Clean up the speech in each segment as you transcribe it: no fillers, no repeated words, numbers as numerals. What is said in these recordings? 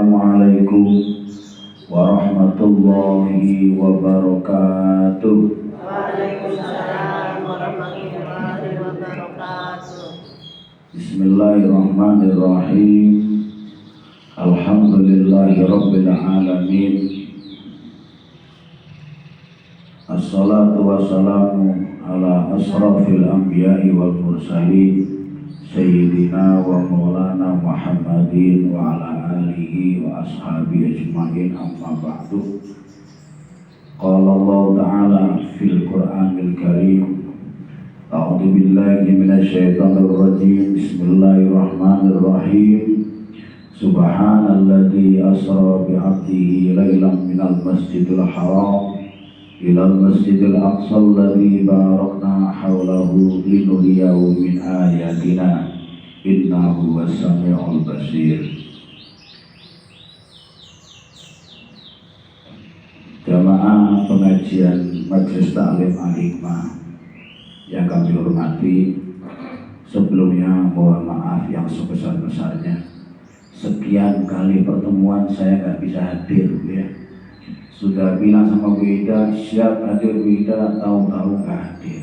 Assalamualaikum warahmatullahi wabarakatuh. Waalaikumsalam warahmatullahi wabarakatuh. Bismillahirrahmanirrahim. Alhamdulillahi rabbil alamin. Assalatu wassalamu ala asrafil anbiya'i wal mursalin Sayyidina wa maulana Muhammadin wa ala alihi wa ashabihi ajma'in, amma ba'du. Qala Allah ta'ala fil Qur'anil Karim, a'udzu billahi minasy syaithanir rajim. Bismillahirrahmanirrahim. Subhanalladzi asra bi 'abdihi lailan minal masjidil haram ilal masjidil aqsa alladzi barakna haulahu linuriyahu min ayatina innahu was-sami'ul basir. Jamaah pengajian Majelis Ta'lim Al-Hikmah yang kami hormati, sebelumnya mohon maaf yang sebesar-besarnya. Sekian kali pertemuan saya nggak bisa hadir, ya. Sudah bilang sama Bu Ida, siap hadir Bu Ida, tahu-tahu nggak hadir.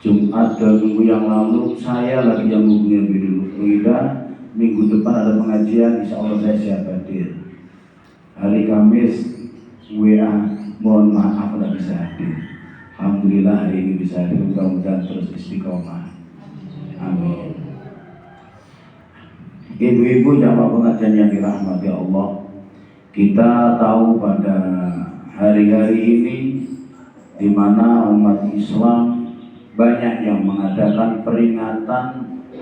Jumat dan minggu yang lalu saya lagi yang hubungin Bu Ida, minggu depan ada pengajian, insya Allah saya siap hadir. Hari Kamis WA, mohon maaf nggak bisa hadir. Alhamdulillah hari ini bisa hadir, mudah-mudahan terus istiqomah. Amin. Ibu-ibu jamaah pengajian yang dirahmati Allah, kita tahu pada hari-hari ini di mana umat Islam banyak yang mengadakan peringatan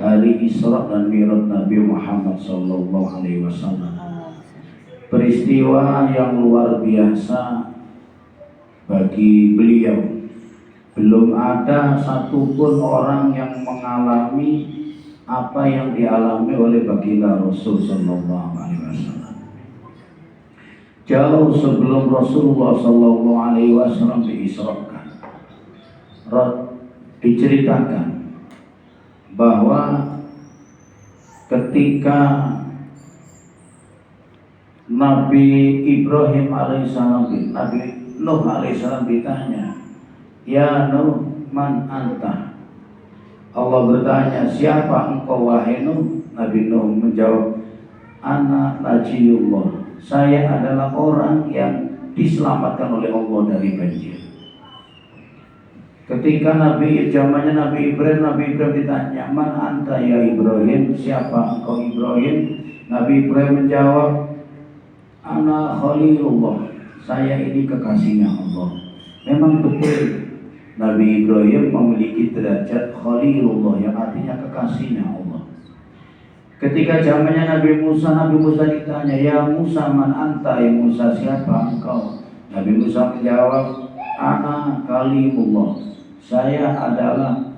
hari Isra dan Mi'raj Nabi Muhammad SAW. Peristiwa yang luar biasa bagi beliau. Belum ada satupun orang yang mengalami apa yang dialami oleh baginda Rasul SAW. Jauh sebelum Rasulullah SAW diisrakan, diceritakan bahwa ketika Nabi Ibrahim alaihissalam, Nabi Nuh alaihissalam ditanya, "Ya Nuh, man anta?" Allah bertanya, "Siapa engkau wahai Nuh?" Nabi Nuh menjawab, "Ana najiyullah." Saya adalah orang yang diselamatkan oleh Allah dari banjir. Ketika zamannya Nabi Ibrahim ditanya, "Man anta ya Ibrahim?" Siapa engkau Ibrahim? Nabi Ibrahim menjawab, "Ana Khalilullah." Saya ini kekasihnya Allah. Memang betul Nabi Ibrahim memiliki derajat Khalilullah yang artinya kekasihnya Allah. Ketika zamannya Nabi Musa ditanya, "Ya Musa, man anta?" Ya Musa, siapa engkau? Nabi Musa menjawab, "Ana kalimullah." Saya adalah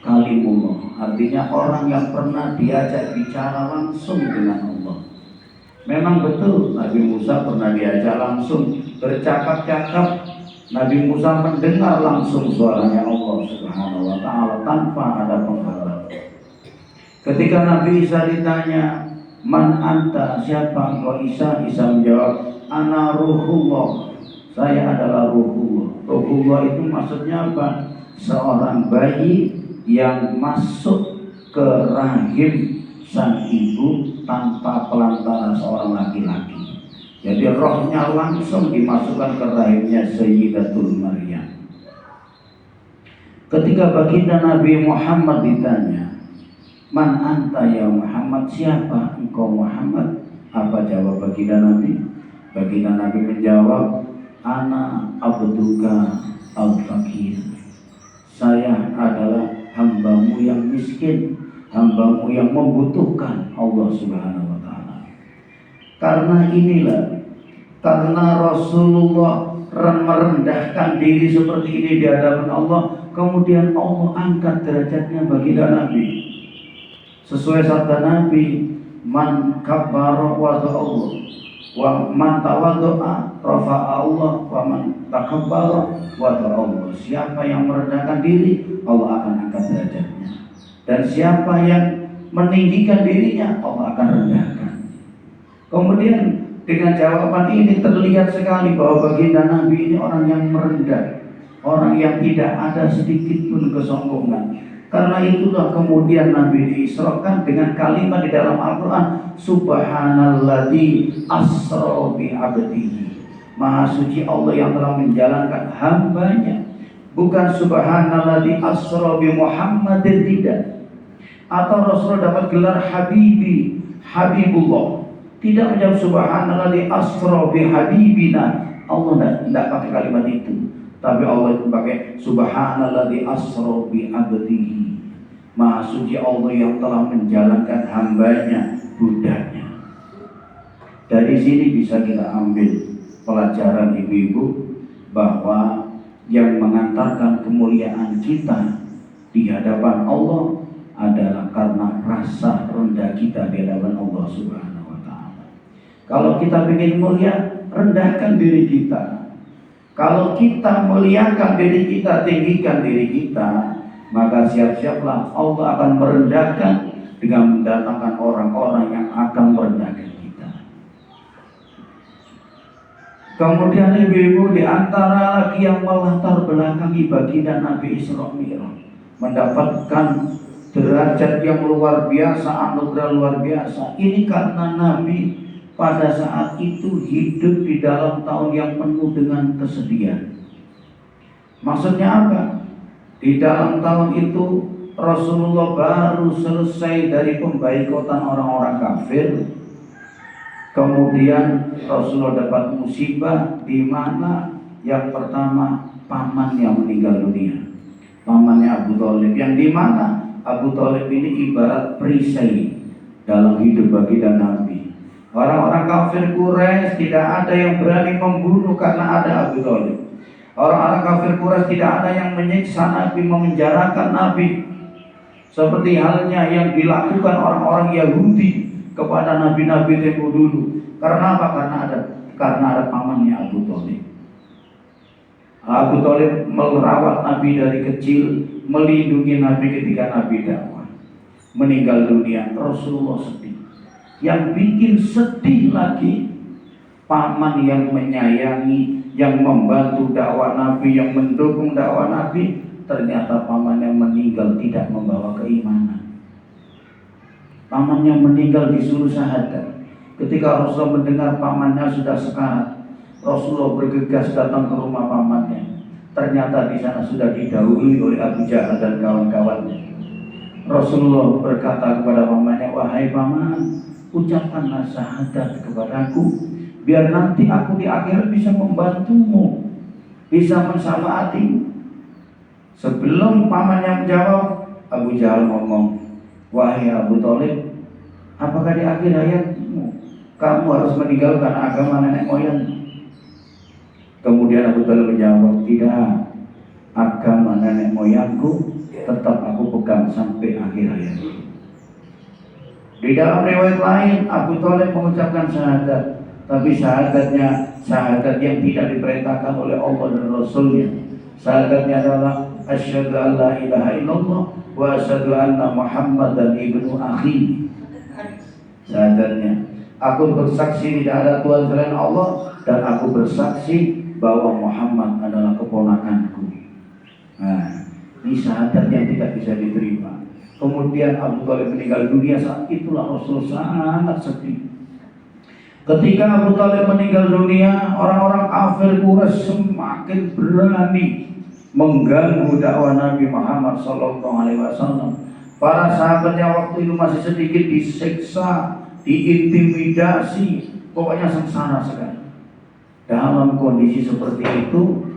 kalimullah, artinya orang yang pernah diajak bicara langsung dengan Allah. Memang betul Nabi Musa pernah diajak langsung bercakap-cakap. Nabi Musa mendengar langsung suaranya Allah Subhanahu wa ta'ala tanpa ada penghalang. Ketika Nabi Isa ditanya, "Man anta?" Siapa engkau Isa? Isa menjawab, "Ana ruhullah." Saya adalah ruhullah. Ruhullah itu maksudnya apa? Seorang bayi yang masuk ke rahim sang ibu tanpa pelantara seorang laki-laki. Jadi rohnya langsung dimasukkan ke rahimnya Sayyidatul Maryam. Ketika baginda Nabi Muhammad ditanya, "Man anta ya Muhammad?" Siapa engkau Muhammad? Apa jawab baginda Nabi? Baginda Nabi menjawab, "Ana abduka al-fakir." Saya adalah hambamu yang miskin, hambamu yang membutuhkan Allah Subhanahu wa ta'ala. Karena Rasulullah merendahkan diri seperti ini di hadapan Allah, kemudian Allah angkat derajatnya baginda Nabi. Sesuai sabda Nabi, "Man kabbara wa Allah, wa man tawaddo'a rafa'a Allah, wa man takabbara wa Allah." Siapa yang merendahkan diri, Allah akan angkat derajatnya. Dan siapa yang meninggikan dirinya, Allah akan rendahkan. Kemudian dengan jawaban ini terlihat sekali bahwa baginda Nabi ini orang yang merendah, orang yang tidak ada sedikit pun kesombongan. Karena itulah kemudian Nabi diisrakan dengan kalimat di dalam Al-Quran, Subhanalladzi asra bi abdihi. Maha suci Allah yang telah menjalankan hambanya. Bukan Subhanalladzi asra bi Muhammadin, tidak. Atau Rasulullah dapat gelar Habibi, Habibullah. Tidak menjawab Subhanalladzi asra bi habibina. Allah tidak pakai kalimat itu. Tapi Allah pakai Subhanalladzi asra bi abdihi. Maha suci Allah yang telah menjalankan hambanya, budaknya. Dari sini bisa kita ambil pelajaran ibu-ibu bahwa yang mengantarkan kemuliaan kita di hadapan Allah adalah karena rasa rendah kita di hadapan Allah Subhanahu wa Ta'ala. Kalau kita ingin mulia, rendahkan diri kita. Kalau kita muliakan diri kita, tinggikan diri kita, maka siap-siaplah Allah akan merendahkan dengan mendatangkan orang-orang yang akan merendahkan kita. Kemudian ibu-ibu, di antara lagi yang melatar belakangi baginda Nabi Isra Mi'raj, mendapatkan derajat yang luar biasa, anugerah luar biasa. Ini karena Nabi pada saat itu hidup di dalam tahun yang penuh dengan kesedihan. Maksudnya apa? Di dalam tahun itu Rasulullah baru selesai dari pembaikotan orang-orang kafir. Kemudian Rasulullah dapat musibah di mana yang pertama pamannya meninggal dunia. Pamannya Abu Thalib, yang di mana Abu Thalib ini ibarat perisai dalam hidup baginda Nabi. Orang-orang kafir Quraisy tidak ada yang berani membunuh karena ada Abu Thalib. Orang-orang kafir Quraisy tidak ada yang menyiksa Nabi, memenjarakan Nabi. Seperti halnya yang dilakukan orang-orang Yahudi kepada nabi-nabi tempo dulu. Karena apa? Karena ada pamannya Abu Thalib. Abu Thalib merawat Nabi dari kecil, melindungi Nabi ketika Nabi dakwah. Meninggal dunia, Rasulullah sedih. Yang bikin sedih lagi, paman yang menyayangi, yang membantu dakwah Nabi, yang mendukung dakwah Nabi, ternyata paman yang meninggal tidak membawa keimanan. Pamannya meninggal disuruh syahadat. Ketika Rasulullah mendengar pamannya sudah sekarat, Rasulullah bergegas datang ke rumah pamannya. Ternyata di sana sudah didahului oleh Abu Jahal dan kawan-kawannya. Rasulullah berkata kepada pamannya, wahai paman, ucapkanlah syahadat kepadaku, biar nanti aku di akhirat bisa membantumu, bisa mensyafaatimu. Sebelum pamannya menjawab, Abu Jahal ngomong, wahai Abu Thalib, apakah di akhir hayatmu kamu harus meninggalkan agama nenek moyang? Kemudian Abu Thalib menjawab, tidak, agama nenek moyangku tetap aku pegang sampai akhir hayatku. Di dalam riwayat lain, Abu Thalib mengucapkan syahadat, tapi syahadatnya syahadat yang tidak diperintahkan oleh Allah dan Rasulnya. Syahadatnya adalah asyhadu an la ilaha illallah wa asyhadu anna Muhammadan ibnu akhi. Syahadatnya, aku bersaksi tidak ada Tuhan selain Allah, dan aku bersaksi bahwa Muhammad adalah keponakanku. Nah, ini syahadat yang tidak bisa diterima. Kemudian Abu Thalib meninggal dunia. Saat itulah Rasul sangat sedih. Ketika Abu Thalib meninggal dunia, orang-orang kafir Quraisy semakin berani mengganggu dakwah Nabi Muhammad SAW. Para sahabatnya waktu itu masih sedikit disiksa, diintimidasi, pokoknya sengsara sekali. Dalam kondisi seperti itu,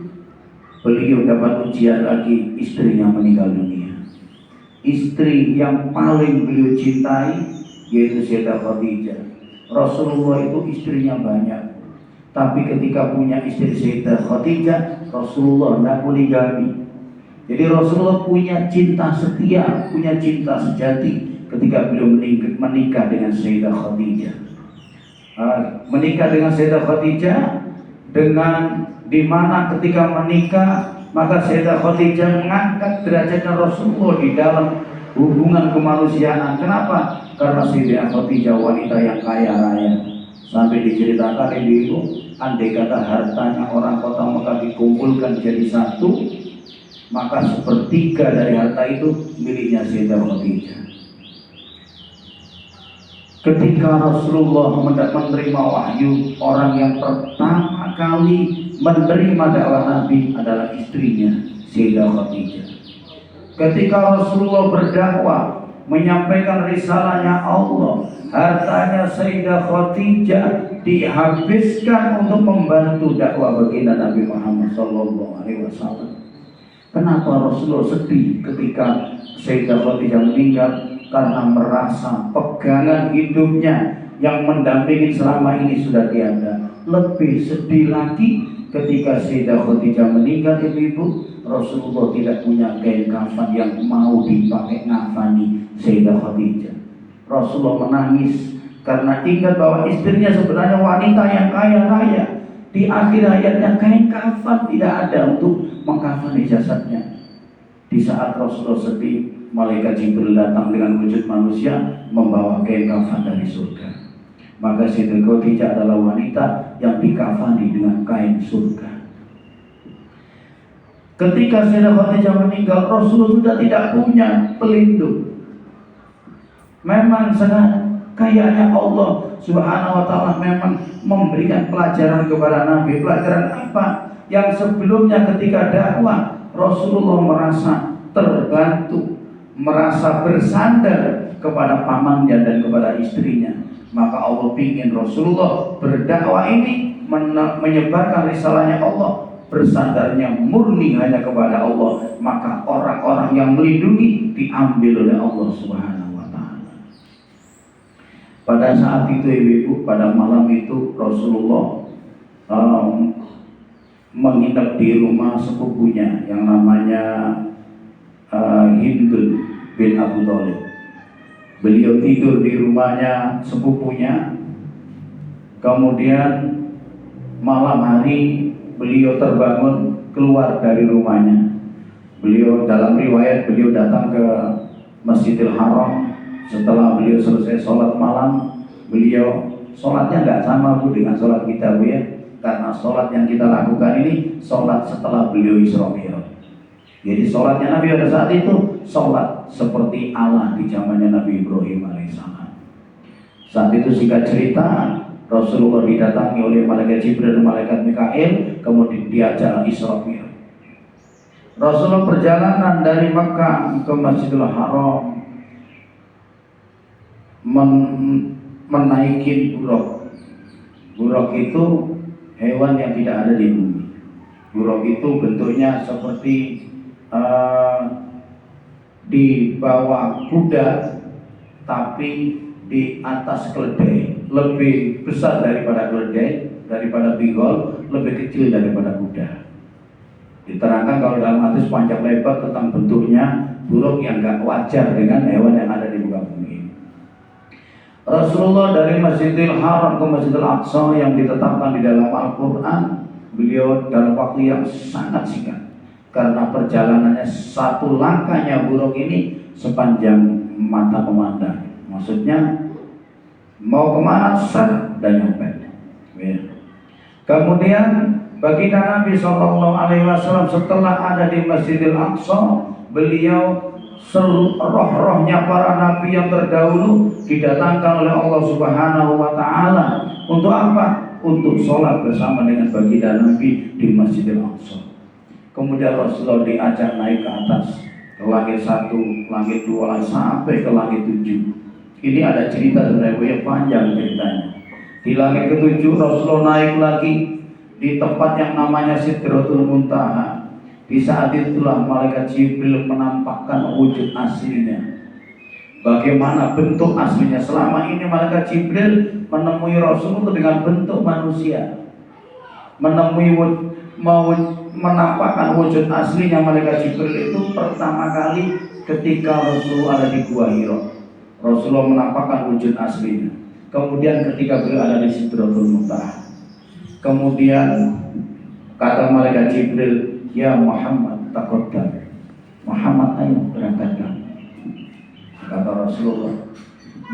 beliau dapat ujian lagi, istrinya meninggal dunia. Istri yang paling beliau cintai yaitu Sayyidah Khadijah. Rasulullah itu istrinya banyak, tapi ketika punya istri Sayyidah Khadijah, Rasulullah tidak poligami. Jadi Rasulullah punya cinta setia, punya cinta sejati ketika beliau menikah dengan Sayyidah Khadijah. Menikah dengan Sayyidah Khadijah, dengan dimana ketika menikah maka Sayyidah Khadijah mengangkat derajatnya Rasulullah di dalam hubungan kemanusiaan. Kenapa? Karena Sayyidah Khadijah wanita yang kaya raya, sampai diceritakan ibu, andai kata hartanya orang kota Mekah dikumpulkan jadi satu, maka sepertiga dari harta itu miliknya Sayyidah Khadijah. Ketika Rasulullah menerima wahyu, orang yang pertama kali menerima dakwah Nabi adalah istrinya Sayyidah Khadijah. Ketika Rasulullah berdakwah, menyampaikan risalahnya Allah, hartanya Sayyidah Khadijah dihabiskan untuk membantu dakwah baginda Nabi Muhammad SAW. Kenapa Rasulullah sedih ketika Sayyidah Khadijah meninggal? Karena merasa pegangan hidupnya yang mendampingi selama ini sudah tiada. Lebih sedih lagi ketika Sayyidah Khadijah meninggal, ibu-ibu, Rasulullah tidak punya kain kafan yang mau dipakai ngafani Sayyidah Khadijah. Rasulullah menangis karena ingat bahwa istrinya sebenarnya wanita yang kaya raya. Di akhir hayatnya kain kafan tidak ada untuk mengkafani jasadnya. Di saat Rasulullah sedih, malaikat Jibril datang dengan wujud manusia membawa kain kafan dari surga. Maka Sayyidah Khadijah adalah wanita yang dikafani dengan kain surga. Ketika Sayyidah Khadijah meninggal, Rasulullah sudah tidak punya pelindung. Memang sangat kayanya Allah Subhanahu wa ta'ala memang memberikan pelajaran kepada Nabi. Pelajaran apa? Yang sebelumnya ketika dakwah, Rasulullah merasa terbantu, merasa bersandar kepada pamannya dan kepada istrinya. Maka Allah ingin Rasulullah berdakwah ini menyebarkan risalahnya Allah, bersandarnya murni hanya kepada Allah. Maka orang-orang yang melindungi diambil oleh Allah Subhanahu wa ta'ala. Pada saat itu ibu-ibu, pada malam itu Rasulullah menginap di rumah sepupunya yang namanya Hindun bin Abu Thalib. Beliau tidur di rumahnya sepupunya. Kemudian malam hari beliau terbangun keluar dari rumahnya. Beliau dalam riwayat beliau datang ke Masjidil Haram. Setelah beliau selesai sholat malam, beliau sholatnya nggak sama Bu dengan sholat kita Bu ya. Karena sholat yang kita lakukan ini sholat setelah beliau Isra Mi'raj. Jadi sholatnya Nabi pada saat itu sholat seperti Allah di zamannya Nabi Ibrahim alaihissalam. Saat itu singkat cerita, Rasulullah didatangi oleh malaikat Jibril dan malaikat Mikail, kemudian diajak Isra Mi'raj. Rasulullah perjalanan dari Mekah ke Masjidil Haram menaiki buruk. Buruk itu hewan yang tidak ada di bumi. Buruk itu bentuknya seperti di bawah kuda, tapi di atas keledai, lebih besar daripada keledai, daripada bigol, lebih kecil daripada kuda. Diterangkan kalau dalam hadis panjang lebar tentang bentuknya buruk yang gak wajar dengan hewan yang ada di muka bumi. Rasulullah dari Masjidil Haram ke Masjidil Aqsa yang ditetapkan di dalam Al-Quran, beliau dalam waktu yang sangat singkat. Karena perjalanannya satu langkahnya buruk ini sepanjang mata memandang. Maksudnya mau kemana dan nyampe. Ya. Kemudian baginda Nabi SAW setelah ada di Masjidil Aqsa, beliau roh-rohnya para nabi yang terdahulu didatangkan oleh Allah Subhanahu wa ta'ala. Untuk apa? Untuk sholat bersama dengan baginda Nabi di Masjidil Aqsa. Kemudian Rasulullah diajak naik ke atas, ke langit 1, langit 2, sampai ke langit 7. Ini ada cerita sebenarnya panjang ceritanya. Di langit ke-7 Rasulullah naik lagi di tempat yang namanya Sidratul Muntaha. Di saat itulah malaikat Jibril menampakkan wujud aslinya. Bagaimana bentuk aslinya? Selama ini malaikat Jibril menemui Rasulullah dengan bentuk manusia. Menampakkan wujud aslinya malaikat Jibril itu pertama kali ketika Rasulullah ada di Gua Hira. Rasulullah menampakkan wujud aslinya. Kemudian ketika beliau ada di Sidratul Muntaha. Kemudian kata malaikat Jibril, "Ya Muhammad, taqaddam." Muhammad, ayo berangkatkan. Kata Rasulullah,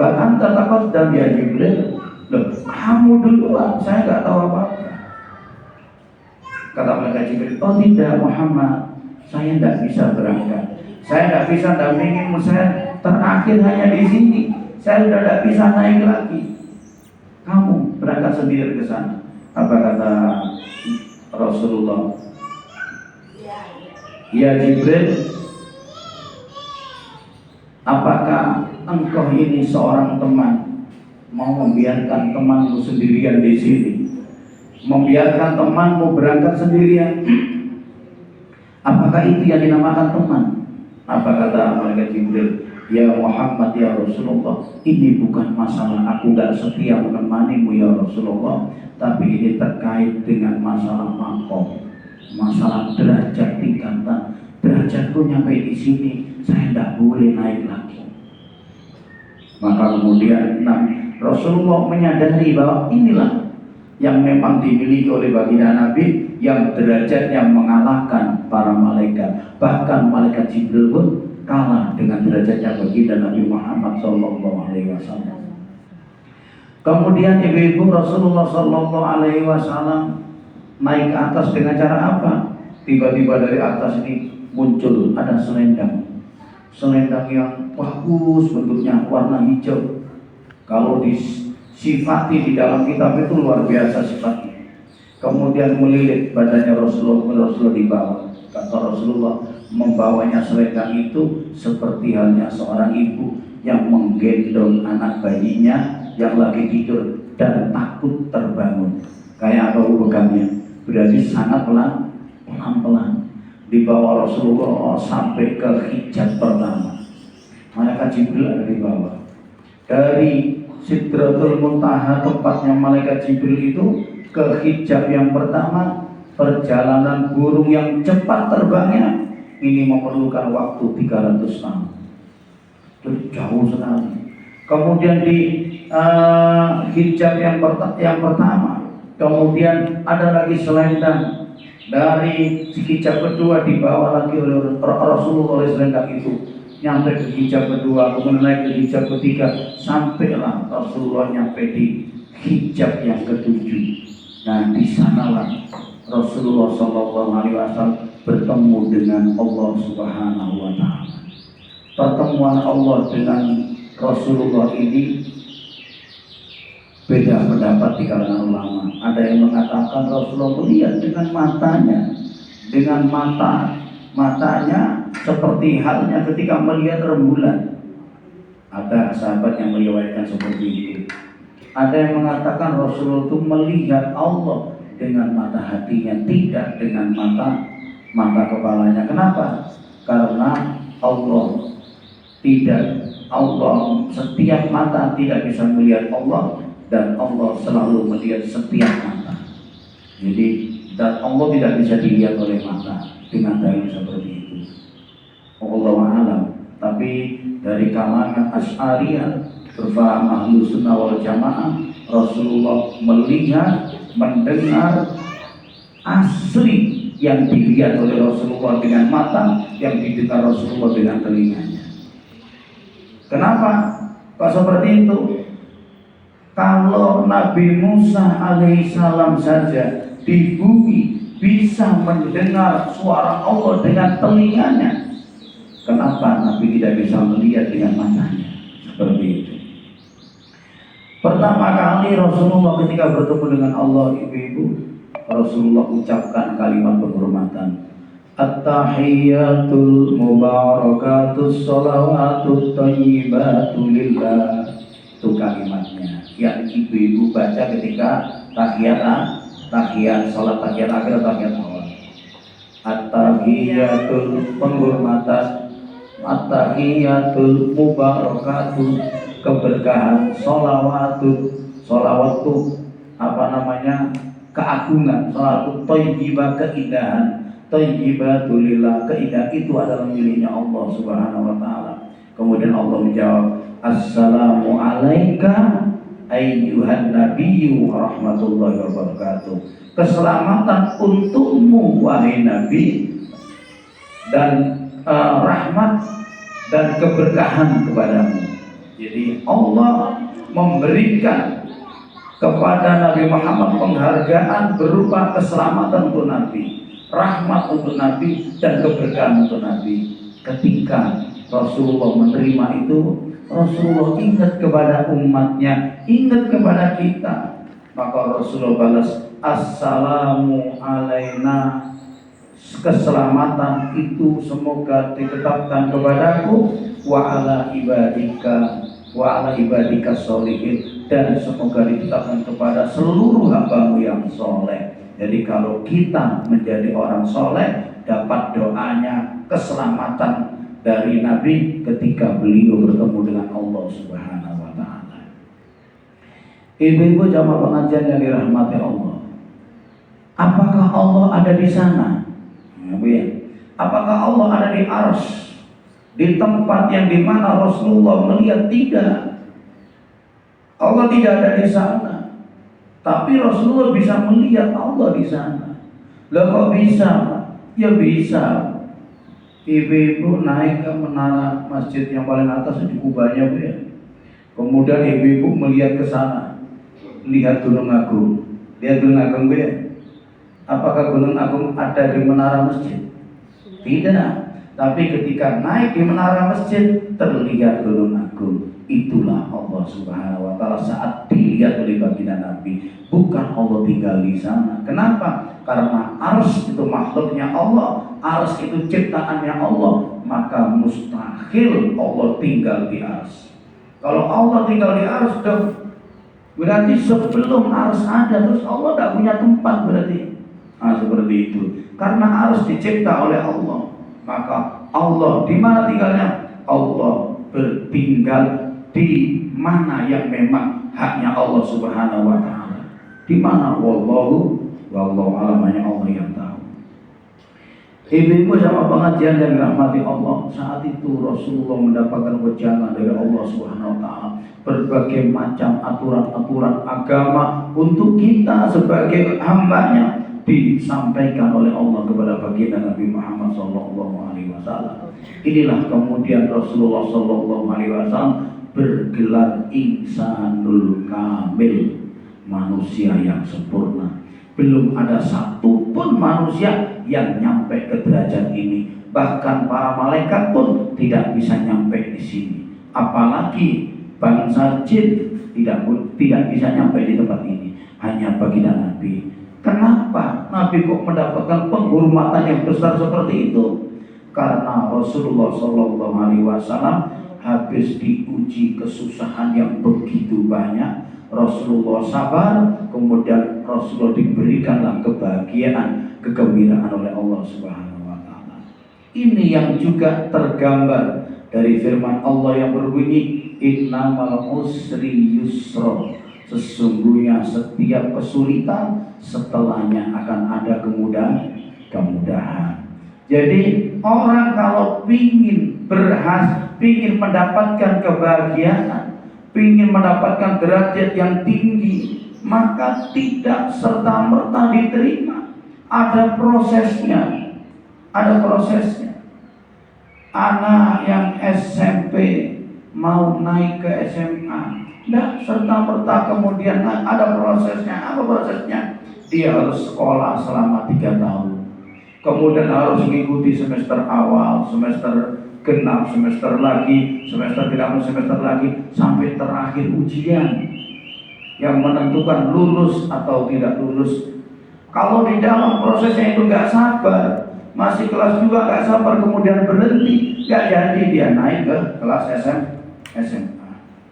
"Bal anta taqaddam ya Jibril." Loh, kamu duluan, saya nggak tahu apa-apa. Kata malaikat Jibril, oh tidak Muhammad, saya tidak bisa berangkat. Saya tidak bisa dampingimu, saya terakhir hanya di sini. Saya sudah tidak bisa naik lagi. Kamu berangkat sendiri ke sana. Apa kata Rasulullah? Ya Jibril, apakah engkau ini seorang teman mau membiarkan temanmu sendirian di sini? Membiarkan temanmu berangkat sendirian? Apakah itu yang dinamakan teman? Apa kata malaikat Jibril? Ya Muhammad, ya Rasulullah, ini bukan masalah aku gak setia menemanimu ya Rasulullah, tapi ini terkait dengan masalah makom, masalah derajat tingkatan. Derajatku nyampe di sini, saya tidak boleh naik lagi. Maka kemudian Rasulullah menyadari bahwa inilah yang memang dimiliki oleh baginda Nabi, yang derajatnya mengalahkan para malaikat. Bahkan malaikat Jibril pun kalah dengan derajatnya baginda Nabi Muhammad SAW. Kemudian ibu-ibu, Rasulullah SAW naik ke atas dengan cara apa? Tiba-tiba dari atas ini muncul ada selendang. Selendang yang bagus bentuknya, warna hijau. Kalau disifati di dalam kitab itu luar biasa sifatnya. Kemudian melilit badannya Rasulullah di bawah. Kata Rasulullah, membawanya selendang itu seperti halnya seorang ibu yang menggendong anak bayinya yang lagi tidur dan takut terbangun. Kayak apa hubungannya? Berarti sangat pelan-pelan dibawa Rasulullah sampai ke hijab pertama. Malaikat Jibril ada di bawah. Dari Sidratul Muntaha tempatnya malaikat Jibril itu ke hijab yang pertama, perjalanan burung yang cepat terbangnya ini memerlukan waktu 300 tahun. Itu jauh sekali. Kemudian di hijab yang pertama, kemudian ada lagi selendang. Dari hijab kedua dibawa lagi oleh Rasulullah oleh selendang itu, nyampe ke hijab kedua, kemudian naik ke hijab ketiga, sampailah Rasulullah nyampe di hijab yang ketujuh. Nah, di sanalah Rasulullah SAW bertemu dengan Allah Subhanahu wa Ta'ala. Pertemuan Allah dengan Rasulullah ini beda pendapat di kalangan ulama. Ada yang mengatakan Rasulullah melihat dengan matanya seperti halnya ketika melihat rembulan. Ada sahabat yang meriwayatkan seperti itu. Ada yang mengatakan Rasulullah itu melihat Allah dengan mata hatinya, tidak dengan mata kepalanya. Kenapa? Karena setiap mata tidak bisa melihat Allah, dan Allah selalu melihat setiap mata. Jadi dan Allah tidak bisa dilihat oleh mata dengan dalil seperti itu. Wallahu a'lam. Tapi dari kalangan Asy'ariyah berfaham Ahlus Sunnah wal Jamaah, Rasulullah melihat, mendengar asli yang dilihat oleh Rasulullah dengan mata, yang didengar Rasulullah dengan telinganya. Kenapa kok seperti itu? Kalau Nabi Musa alaihissalam saja di bumi bisa mendengar suara Allah dengan telinganya, kenapa Nabi tidak bisa melihat dengan matanya? Seperti itu. Pertama kali Rasulullah ketika bertemu dengan Allah, ibu-ibu, Rasulullah ucapkan kalimat penghormatan. At-tahiyyatul mubarakatus sholawatut thayyibatu lillah. Itu kalimatnya yang ibu-ibu baca ketika tahiyat salat tahiyat akhir, tahiyat awal. At-tahiyyatul penghormatan, at-tahiyyatul mubarakatuh keberkahan, sholawatu keagungan, sholawatu thayyibah keindahan, thayyibatulillah keindahan itu adalah miliknya Allah Subhanahu wa Ta'ala. Kemudian Allah menjawab, assalamu alaika ayyuhan nabiyyu warahmatullahi wabarakatuh. Keselamatan untukmu wahai Nabi, dan rahmat dan keberkahan kepadamu. Jadi Allah memberikan kepada Nabi Muhammad penghargaan berupa keselamatan untuk Nabi, rahmat untuk Nabi, dan keberkahan untuk Nabi. Ketika Rasulullah menerima itu, Rasulullah ingat kepada umatnya, ingat kepada kita. Maka Rasulullah balas, assalamu alaina, keselamatan itu semoga ditetapkan kepadaku, wa ala ibadika sholihin, dan semoga ditetapkan kepada seluruh hambamu yang soleh. Jadi kalau kita menjadi orang soleh, dapat doanya keselamatan dari Nabi ketika beliau bertemu dengan Allah Subhanahu wa ta'ala. Ibu-ibu jamaah pengajian yang dirahmati Allah, apakah Allah ada di sana? Apakah Allah ada di Arsy, di tempat yang dimana Rasulullah melihat? Tidak. Allah tidak ada di sana, tapi Rasulullah bisa melihat Allah di sana. Lah kok bisa? Ya bisa. Ibu-ibu naik ke menara masjid yang paling atas di Kubanya, Bu ya. Kemudian ibu-ibu melihat ke sana, lihat Gunung Agung. Lihat Gunung Agung, Bu ya. Apakah Gunung Agung ada di menara masjid? Tidak. Tapi ketika naik di menara masjid, terlihat Gunung Agung. Itulah Allah Subhanahu wa ta'ala saat dilihat oleh baginda Nabi. Bukan Allah tinggal di sana. Kenapa? Karena Arsy itu makhluknya Allah, Arsy itu ciptaannya Allah, maka mustahil Allah tinggal di Arsy. Kalau Allah tinggal di Arsy, berarti sebelum Arsy ada, terus Allah tidak punya tempat berarti. Nah, seperti itu. Karena Arsy dicipta oleh Allah, maka Allah di mana tinggalnya? Allah bertinggal di mana yang memang haknya Allah Subhanahu wa ta'ala. Di mana? Wallahu alam, hanya Allah yang tahu. Ibu-ibu sama pengajian yang dirahmati Allah, saat itu Rasulullah mendapatkan wejangan dari Allah Subhanahu wa ta'ala, berbagai macam aturan-aturan agama untuk kita sebagai hambanya disampaikan oleh Allah kepada baginda Nabi Muhammad SAW. Inilah kemudian Rasulullah SAW bergelar insanul kamil, manusia yang sempurna. Belum ada satupun manusia yang nyampe ke derajat ini. Bahkan para malaikat pun tidak bisa nyampe di sini. Apalagi bangsa jin tidak bisa nyampe di tempat ini. Hanya baginda Nabi. Kenapa Nabi kok mendapatkan penghormatan yang besar seperti itu? Karena Rasulullah SAW habis diuji kesusahan yang begitu banyak, Rasulullah sabar, kemudian Rasulullah diberikanlah kebahagiaan, kegembiraan oleh Allah Subhanahu wa ta'ala. Ini yang juga tergambar dari firman Allah yang berbunyi, innamal usri yusra, sesungguhnya setiap kesulitan setelahnya akan ada kemudahan. Jadi orang kalau ingin mendapatkan kebahagiaan, ingin mendapatkan derajat yang tinggi, maka tidak serta-merta diterima. Ada prosesnya. Anak yang SMP mau naik ke SMA, tidak serta-merta kemudian ada prosesnya. Apa prosesnya? Dia harus sekolah selama 3 tahun. Kemudian harus mengikuti semester awal, semester genap, semester lagi, semester tidak, semester lagi, sampai terakhir ujian yang menentukan lulus atau tidak lulus. Kalau di dalam prosesnya itu nggak sabar, masih kelas 2 nggak sabar, kemudian berhenti, nggak jadi dia naik ke kelas SMA.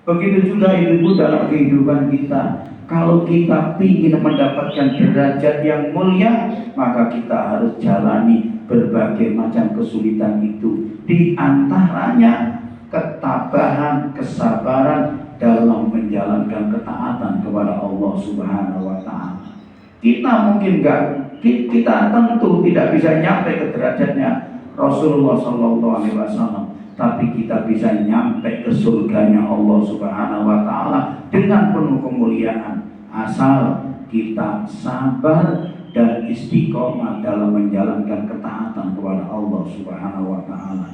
Begitu juga ibu dalam kehidupan kita. Kalau kita ingin mendapatkan derajat yang mulia, maka kita harus jalani berbagai macam kesulitan itu. Di antaranya ketabahan, kesabaran dalam menjalankan ketaatan kepada Allah Subhanahu wa ta'ala. Kita mungkin kita tentu tidak bisa nyampe ke derajatnya Rasulullah SAW, tapi kita bisa nyampe ke surganya Allah Subhanahu wa ta'ala dengan penuh kemuliaan, asal kita sabar dan istiqomah dalam menjalankan ketaatan kepada Allah Subhanahu wa ta'ala.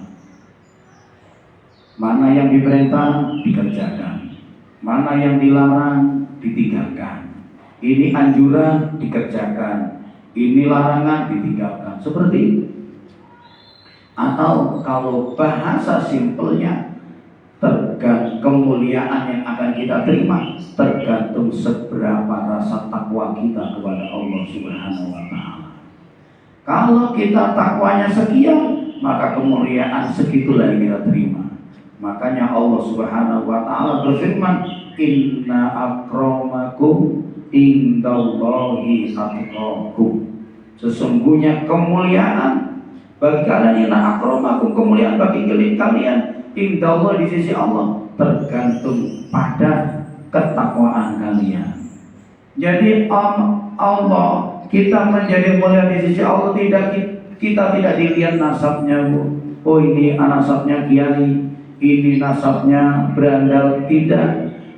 Mana yang diperintah dikerjakan, mana yang dilarang ditinggalkan. Ini anjuran dikerjakan, ini larangan ditinggalkan. Seperti itu. Atau kalau bahasa simpelnya, tergantung kemuliaan yang akan kita terima tergantung seberapa rasa takwa kita kepada Allah Subhanahu wa Ta'ala. Kalau kita takwanya sekian, maka kemuliaan segitulah yang kita terima. Makanya Allah Subhanahu wa Ta'ala berfirman, inna akramakum indallahi atqakum. Sesungguhnya kemuliaan bagi kalian, inna akramakum, kemuliaan bagi kalian indallah, di sisi Allah, tergantung pada ketakwaan kalian. Jadi Allah, kita menjadi mulia di sisi Allah, kita tidak dilihat nasabnya, Bu. Oh, ini nasabnya kiai, ini nasabnya berandal. Tidak.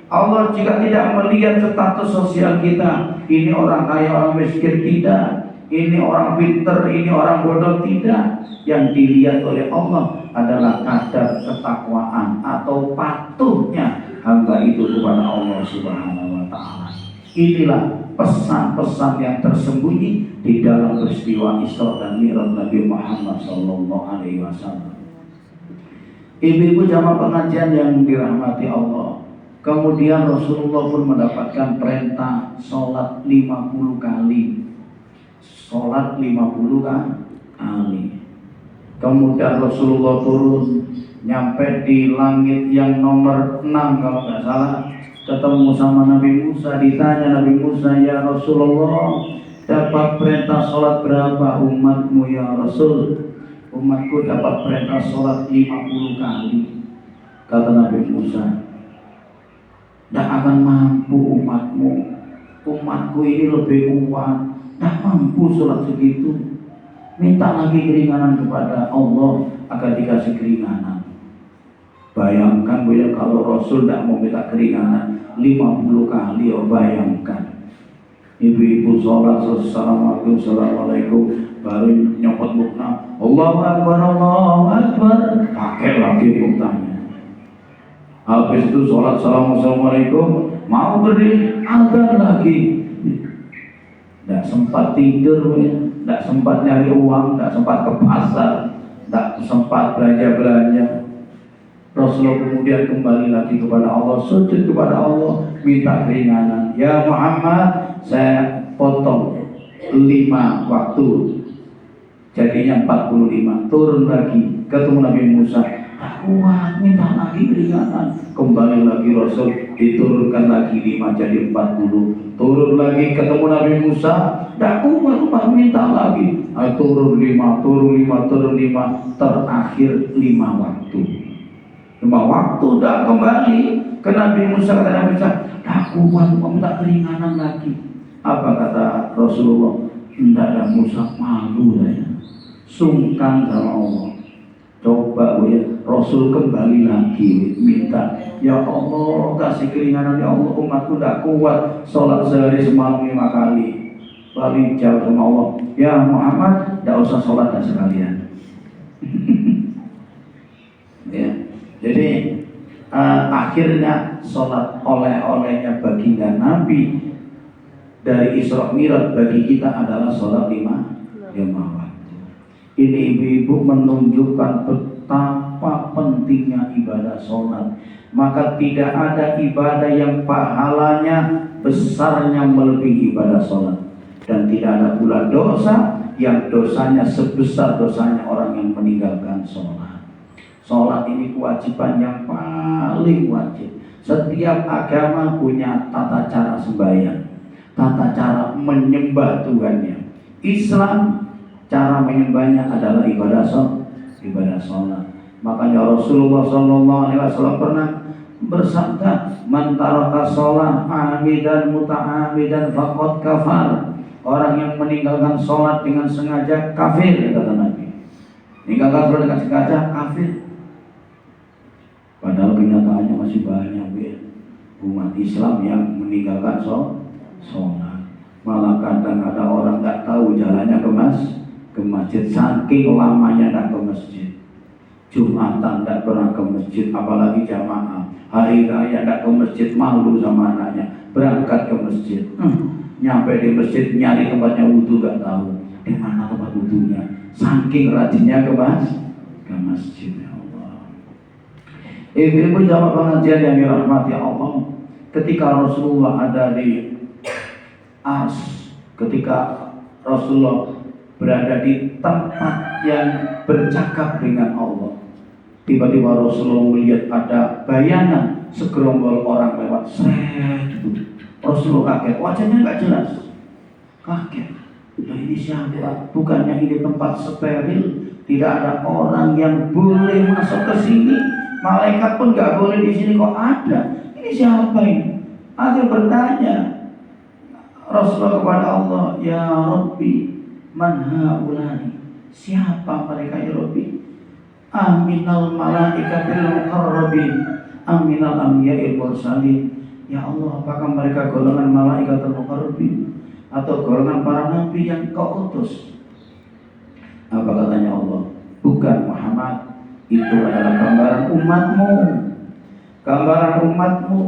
Allah juga tidak melihat status sosial kita, ini orang kaya, orang miskin. Tidak. Ini orang pinter, ini orang bodoh. Tidak. Yang dilihat oleh Allah adalah kadar ketakwaan atau patuhnya hamba itu kepada Allah Subhanahu wa Ta'ala. Inilah pesan-pesan yang tersembunyi di dalam peristiwa Isra dan Mi'raj Nabi Muhammad SAW. Ibu-ibu jamaah pengajian yang dirahmati Allah, kemudian Rasulullah pun mendapatkan perintah sholat 50 kali. Sholat 50 kali. Kemudian Rasulullah turun, nyampe di langit yang nomor 6 kalau nggak salah, ketemu sama Nabi Musa. Ditanya Nabi Musa, ya Rasulullah, dapat perintah sholat berapa umatmu ya Rasul? Umatku dapat perintah sholat 50 kali. Kata Nabi Musa, tidak akan mampu umatmu. Umatku ini lebih kuat, tidak mampu sholat segitu. Minta lagi keringanan kepada Allah agar dikasih keringanan. Bayangkan Bu ya, kalau Rasul tidak mau minta keringanan 50 kali, oh bayangkan. Ibu-ibu sholat, assalamualaikum, baru nyopot mukna, Allahu Akbar, pakai lagi muktanya. Habis itu sholat, assalamualaikum, mau berdiri, azan lagi. Tidak sempat tidur, tidak sempat nyari uang, tidak sempat ke pasar, tidak sempat belanja-belanja. Rasulullah kemudian kembali lagi kepada Allah, sujud kepada Allah, minta keringanan. Ya Muhammad, saya potong 5 waktu, jadinya 45. Turun lagi, ketemu Nabi Musa, tak kuat, minta lagi keringanan. Kembali lagi Rasul, diturunkan lagi 5 jadi 40. Turun lagi, ketemu Nabi Musa, tak kuat, minta lagi. Turun 5, turun 5, terakhir 5 waktu. 5 waktu udah kembali ke Nabi Musa. Kata Nabi Musa, tak kuat, minta keringanan lagi. Apa kata Rasulullah? Tidak ada Musa, malu saya, sungkan sama Allah. Coba ya, Rasul kembali lagi minta, ya Allah kasih keringanan ya Allah, umatku tidak kuat sholat sehari semalam 5 kali. Lalu jawab sama Allah, ya Muhammad tidak usah sholat dah sekalian. Ya, jadi akhirnya sholat oleh-olehnya baginda Nabi dari Isra Mi'raj bagi kita adalah sholat 5 waktu. Ini ibu-ibu menunjukkan betapa pentingnya ibadah sholat. Maka tidak ada ibadah yang pahalanya besarnya melebihi ibadah sholat. Dan tidak ada pula dosa yang dosanya sebesar dosanya orang yang meninggalkan sholat. Sholat ini kewajiban yang paling wajib. Setiap agama punya tata cara sembahyang, tata cara menyembah Tuhannya. Islam cara menyembahnya adalah ibadah sholat. Makanya Rasulullah SAW pernah bersabda, man taraka sholat amidan muta'amidan faqad kafar. Orang yang meninggalkan sholat dengan sengaja kafir, kata Nabi. Meninggalkan sholat dengan sengaja kafir. Padahal kenyataannya masih banyak umat Islam yang meninggalkan sholat. Malah kadang ada orang tak tahu jalannya ke masjid, saking lamanya tak ke masjid. Jumatan tak pernah ke masjid, apalagi jamaah. Hari raya tak ke masjid, malu sama anaknya, berangkat ke masjid. nyampe di masjid nyari tempatnya wudhu gak tahu di mana tempat wudhunya, saking rajinnya ke masjid. Ya Allah, ibu-ibu jamaah pengajian yang dirahmati Allah, ketika Rasulullah ada di Ars, ketika Rasulullah berada di tempat yang bercakap dengan Allah, tiba-tiba Rasulullah melihat ada bayangan segerombol orang lewat. Rasulullah kaget, wajahnya nggak jelas, kaget. Nah, ini siapa? Bukannya ini tempat steril, tidak ada orang yang boleh masuk ke sini, malaikat pun nggak boleh di sini, kok ada? Ini siapa ini? Akhir bertanya Rasulullah kepada Allah, ya Rabbi, man haulani? Siapa mereka ya Rabbi? Aminal malaikatil muqarrabin, aminal anbiya'il mursalin. Ya Allah, apakah mereka golongan malaikatul muqarrabin atau golongan para nabi yang kau utus? Apa katanya Allah? Bukan Muhammad, itu adalah gambaran umatmu. Gambaran umatmu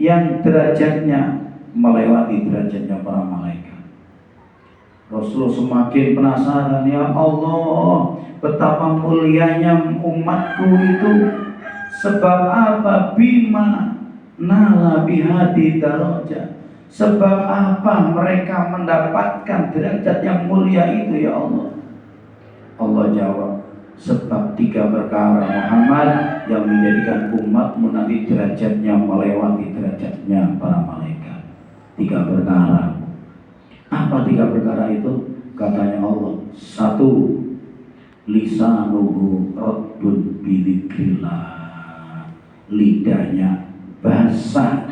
yang derajatnya melewati derajatnya para malaikat. Rasulullah semakin penasaran, ya Allah, betapa mulianya umatku itu. Sebab apa? Bima nala bihadi darajat. Sebab apa mereka mendapatkan derajat yang mulia itu ya Allah? Allah jawab, sebab 3 perkara Muhammad yang menjadikan umatmu nanti derajatnya melewati derajatnya para malaikat. 3 perkara. Apa 3 perkara itu? Katanya Allah, 1, lisanuhu raddun bidzikrillah. Lidahnya basah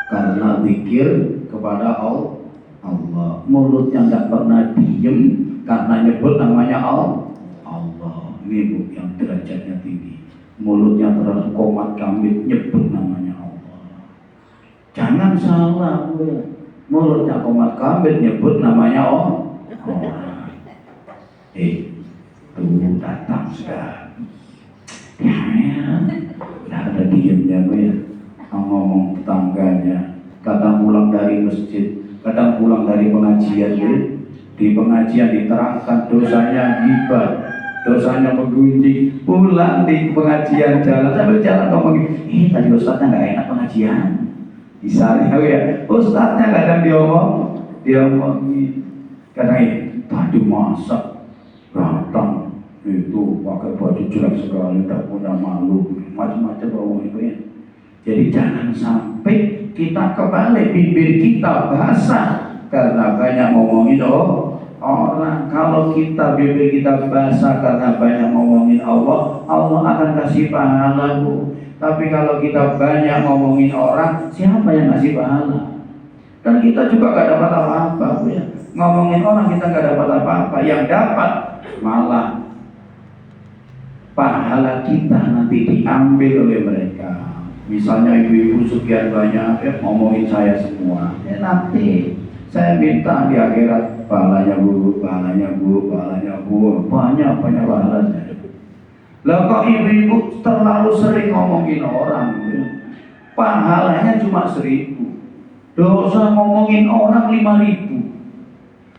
karena zikir kepada Allah. Mulutnya tidak pernah diem karena nyebut namanya Allah. Ini bu yang derajatnya tinggi. Mulutnya terus komat kamit nyebut namanya Allah. Jangan salah bu ya. Mulutnya komat kamit nyebut namanya Allah. Tuh datang sudah. Ya, tidak ada diemnya bu ya. Ngomong tetangganya, kadang pulang dari masjid, kadang pulang dari pengajian ya. Di pengajian diterangkan dosanya ghibah, dosanya menggunjing, pulang di pengajian jalan sambil jalan ngomongin, tadi ustadznya nggak enak pengajian, misalnya ya, ustadznya kadang diomongin, kadang tadi masak datang itu pakai baju jelek sekali, tak punya malu, macam-macam ngomong itu ya. Jadi jangan sampai kita kebalik, bibir kita basah karena banyak ngomongin orang. Kalau kita bibir kita basah karena banyak ngomongin Allah, Allah akan kasih pahala bu. Tapi kalau kita banyak ngomongin orang, siapa yang kasih pahala? Dan kita juga gak dapat apa-apa bu ya. Ngomongin orang kita gak dapat apa-apa. Yang dapat malah pahala kita nanti diambil oleh mereka. Misalnya ibu-ibu sekian banyak ngomongin saya semua, nanti saya minta di akhirat pahalanya bu, pahalanya bu, pahalanya bu, banyak pahalanya. Lah kok ibu-ibu terlalu sering ngomongin orang, pahalanya cuma 1.000, dosa ngomongin orang 5.000.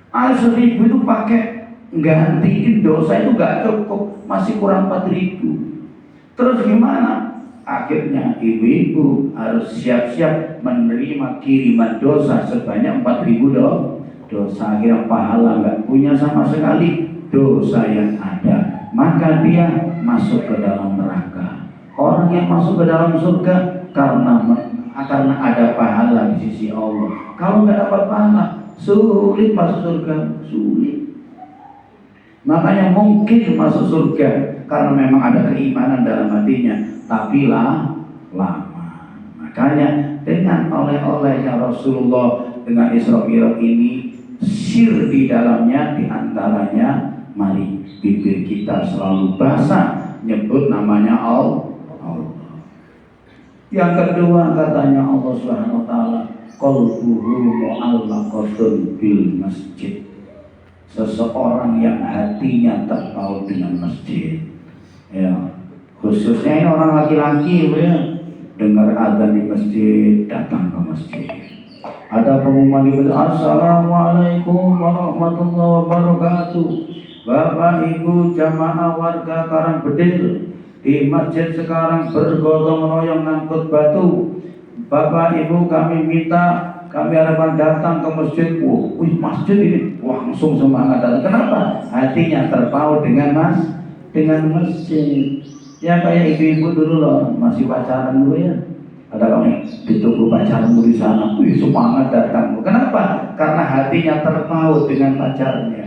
1.000 itu pakai gantiin dosa itu gak cukup, masih kurang 4.000. Terus gimana? Akhirnya ibu-ibu harus siap-siap menerima kiriman dosa sebanyak 4.000 dosa. Akhirnya pahala nggak punya sama sekali, dosa yang ada, maka dia masuk ke dalam neraka. Orang yang masuk ke dalam surga karena ada pahala di sisi Allah. Kalau nggak dapat pahala, sulit masuk surga, sulit. Makanya mungkin masuk surga karena memang ada keimanan dalam hatinya, tapi lama. Makanya dengan oleh-olehnya Rasulullah dengan Isra Mi'raj ini, sir di dalamnya diantaranya, mari bibir kita selalu basah nyebut namanya Allah. Yang kedua katanya Allah Subhanahu wa taala, qalbuhu mu'allaqatun bil masjid. Seseorang yang hatinya terpaut dengan masjid, ya, khususnya ini orang laki-laki ya, dengar azan di masjid, datang ke masjid. Ada pengumuman di masjid. Assalamualaikum warahmatullahi wabarakatuh. Bapak Ibu jamaah warga Karangbedil di masjid sekarang bergotong royong ngangkut batu. Bapak Ibu kami minta, kami harapan datang ke masjid. Wih masjid ini langsung semangat datang. Kenapa? Hatinya terpaut dengan masjid. Ya kayak ibu-ibu dulu loh, masih pacaran dulu ya. Ada kami ditunggu pacarmu di sana, wih semangat datang. Kenapa? Karena hatinya terpaut dengan pacarnya.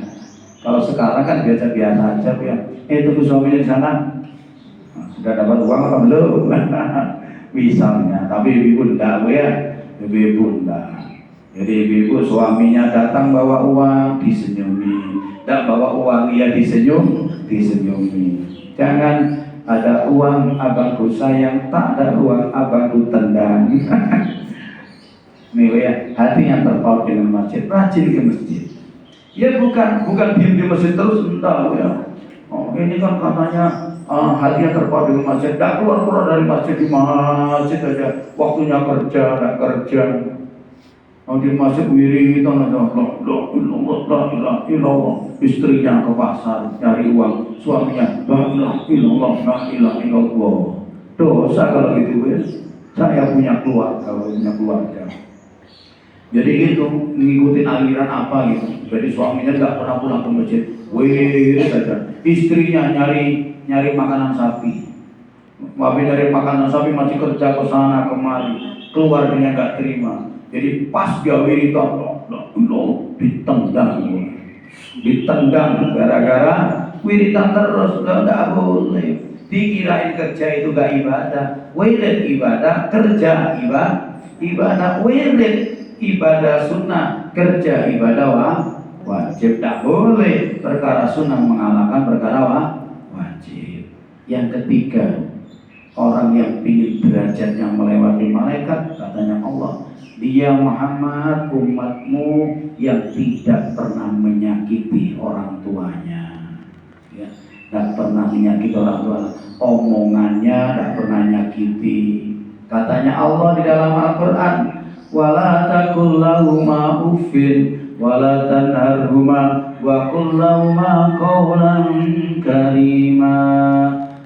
Kalau sekarang kan biasa-biasa aja ya. Tunggu suaminya di sana. Nah, sudah dapat uang apa belum? Misalnya, tapi ibu enggak ya, ibu enggak. Jadi ibu suaminya datang bawa uang disenyumi, enggak bawa uang ya disenyumi. Jangan ada uang abangku sayang, tak ada uang abangku tendang. Nih ya, hatinya terpaut dengan masjid, rajin ke masjid. Ya bukan diem di masjid terus, entah ya. Oh ini kan katanya hatinya terpaut dengan masjid, tidak keluar dari masjid, di masjid aja. Waktunya kerja, tidak kerja. Di masjid wiridan aja, la ilaha illallah. Istrinya ke pasar cari uang, suaminya la ilaha illallah. Dosa kalau gitu ya. Saya punya keluarga. Jadi gitu, ngikutin aliran apa gitu. Jadi suaminya nggak pernah pulang ke masjid. Saja. Istrinya nyari makanan sapi. Nyari makanan sapi masih kerja ke sana kemari. Keluarganya nggak terima. Jadi pas dia wiridan, ditendang gara-gara wiridan terus, tidak boleh. Dikirain kerja itu gak ibadah, wirid ibadah, kerja ibadah, wirid ibadah sunnah, kerja ibadah wajib. Tak boleh perkara sunnah mengalahkan perkara wajib. Yang ketiga, orang yang ingin derajatnya melewati malaikat, katanya Allah, dia Muhammad umatmu yang tidak pernah menyakiti orang tuanya, ya, tidak pernah menyakiti orang tuanya, omongannya tidak pernah nyakiti. Katanya Allah di dalam Al-Quran, wala taqul lahuma uffin wala tanharhuma wa qul lahuma qawlan karima.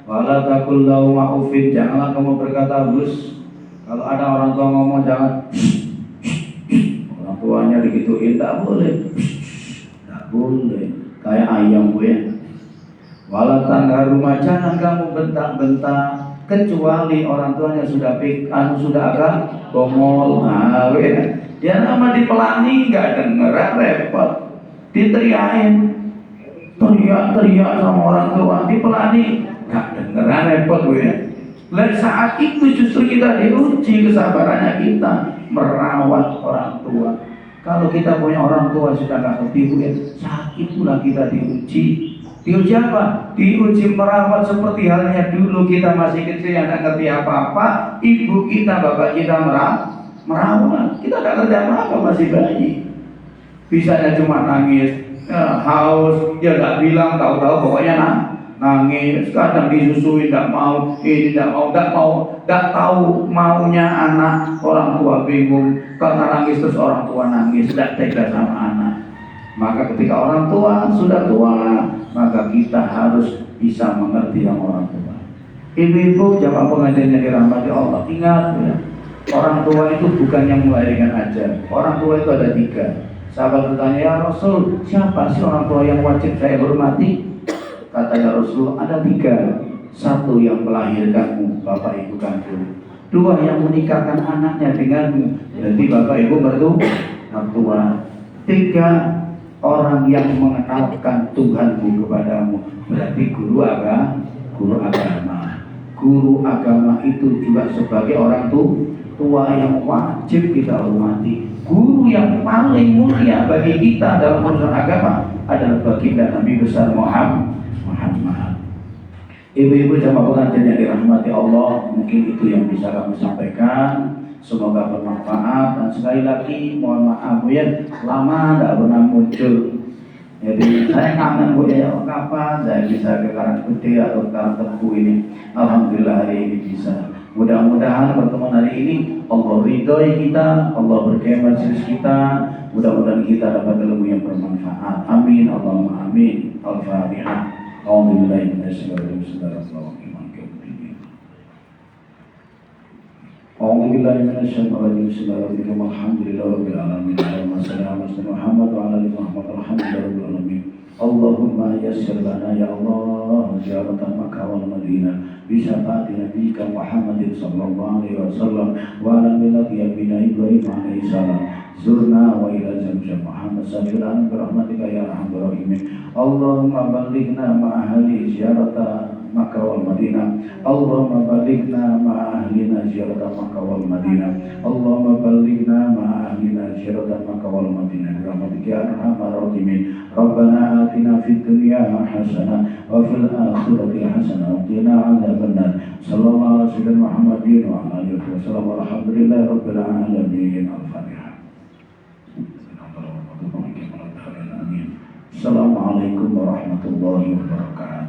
Wala taqul lahuma uffin, janganlah kamu berkata hus. Kalau ada orang tua ngomong jangan orang tuanya digituin, tak boleh. Kayak ayam gue. Wala tanharhuma, jangan kamu bentak-bentak kecuali orang tuanya sudah agak bongol. Nah, dia nama dipelani nggak denger, repot. Diteriakin, teriak sama orang tua, dipelani nggak denger, repot gue. Dan saat itu justru kita diuji kesabarannya kita merawat orang tua. Kalau kita punya orang tua sudah nggak ngerti, saat itulah kita diuji. Diuji apa? Diuji merawat seperti halnya dulu kita masih kecil yang tidak ngerti apa-apa. Ibu kita, bapak kita merawat. Kita tidak ngerti apa-apa, masih bayi. Bisanya cuma nangis, haus, dia nggak bilang, tahu-tahu pokoknya nangis. Kadang disusui tidak mau, ini tidak tahu maunya anak. Orang tua bingung karena nangis, terus orang tua nangis, tidak tega sama anak. Maka ketika orang tua sudah tua, maka kita harus bisa mengerti yang orang tua. Ibu-ibu jamaah pengajiannya dirahmati Allah, ingat ya, orang tua itu bukan yang melahirkan aja. Orang tua itu ada 3. Sahabat bertanya, ya Rasul, siapa sih orang tua yang wajib saya hormati? Katanya Rasul, ada 3. 1 yang melahirkanmu, bapak ibu kandung. 2 yang menikahkan anaknya denganmu, berarti bapak ibu mertua. 3 orang yang mengenalkan Tuhanmu kepadamu, berarti guru agama. Guru agama itu juga sebagai orang tua yang wajib kita hormati. Guru yang paling mulia bagi kita dalam urusan agama adalah baginda Nabi besar Muhammad. Ibu-ibu jamaah pengajian yang dirahmati Allah, mungkin itu yang bisa kami sampaikan. Semoga bermanfaat, dan sekali lagi mohon maaf ya, lama tidak pernah muncul. Jadi saya kangen Bu ya, kapan saya bisa ke Karangbedil atau Karangtebu ini. Alhamdulillah hari ini bisa. Mudah-mudahan pertemuan hari ini Allah ridhoi kita, Allah berkahi majelis kita. Mudah-mudahan kita dapat ilmu yang bermanfaat. Amin Allahumma amin. Al-Fatihah. A'udzubillahi minasyaitonir rajim. A'udzubillahi minasyaitonir rajim. Bismillahirrahmanirrahim. Alhamdulillahirabbil alamin. Allahumma shalli ala sayyidina Muhammad wa ala ali Muhammad. Alhamdulillahirabbil alamin. Allahumma yassir lana ya Allah ziyaratan Makkah wal Madinah bi syafaati nabiyyika Muhammadin sallallahu alaihi wasallam wa ala millati abina Ibrahim alaihi salam. Zurna wa ila zamzam Muhammad sallallahu bi rahmatika ya arhamar rahimin. Allahumma ballighna ma ahli ziyarata Makkah wal Madinah. Allahumma ballighna ma ahlina ziyarata Makkah wal Madinah. Allahumma ballighna ma ahlina ziyarata Makkah wal Madinah bi rahmatika ya arhamar rahimin. Rabbana atina fid dunya hasanah wa fil akhirati hasanah wa qina adzabannar. Sallallahu alaihi wasallam Muhammadin wa ala alihi wasallam. Walhamdulillahi rabbil alamin. Al-Fatihah. Assalamualaikum warahmatullahi wabarakatuh.